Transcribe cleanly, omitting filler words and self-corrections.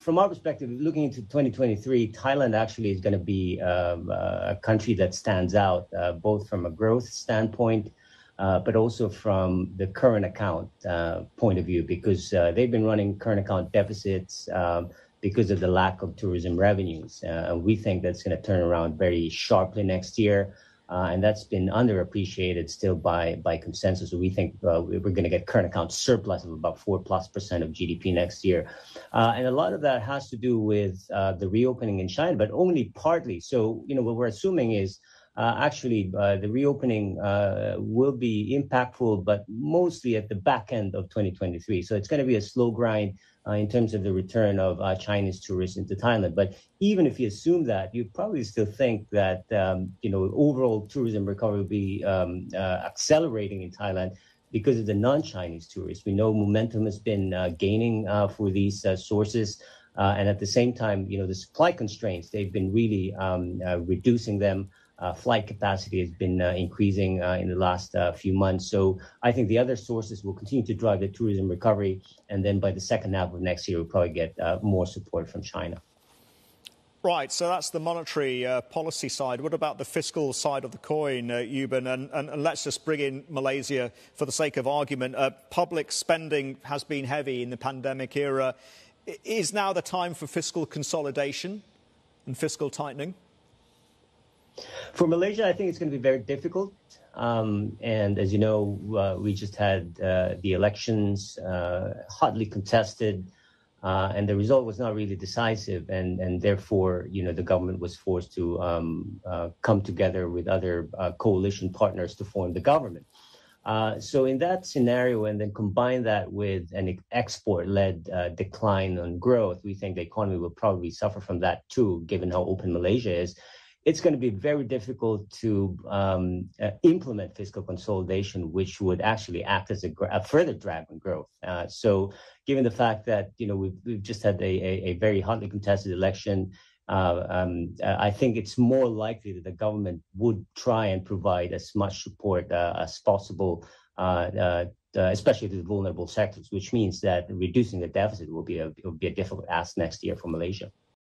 from our perspective, looking into 2023, Thailand actually is going to be a country that stands out, both from a growth standpoint, but also from the current account point of view, because they've been running current account deficits because of the lack of tourism revenues. We think that's going to turn around very sharply next year. And that's been underappreciated still by consensus. So we think we're going to get current account surplus of about 4+% of GDP next year. And a lot of that has to do with the reopening in China, but only partly. So, what we're assuming is actually the reopening will be impactful, but mostly at the back end of 2023. So it's going to be a slow grind in terms of the return of Chinese tourists into Thailand. But even if you assume that, you probably still think that, overall tourism recovery will be accelerating in Thailand because of the non-Chinese tourists. We know momentum has been gaining for these sources. And at the same time, the supply constraints, they've been really reducing them. Flight capacity has been increasing in the last few months. So I think the other sources will continue to drive the tourism recovery. And then by the second half of next year, we'll probably get more support from China. Right. So that's the monetary policy side. What about the fiscal side of the coin, Euban? And let's just bring in Malaysia for the sake of argument. Public spending has been heavy in the pandemic era. Is now the time for fiscal consolidation and fiscal tightening? For Malaysia, I think it's going to be very difficult. And as you know, we just had the elections hotly contested, and the result was not really decisive. And therefore, the government was forced to come together with other coalition partners to form the government. So in that scenario, and then combine that with an export-led decline on growth, we think the economy will probably suffer from that too, given how open Malaysia is. It's going to be very difficult to implement fiscal consolidation, which would actually act as a further drag on growth. So given the fact that, we've just had a very hotly contested election, I think it's more likely that the government would try and provide as much support as possible, especially to the vulnerable sectors, which means that reducing the deficit will be a difficult ask next year for Malaysia.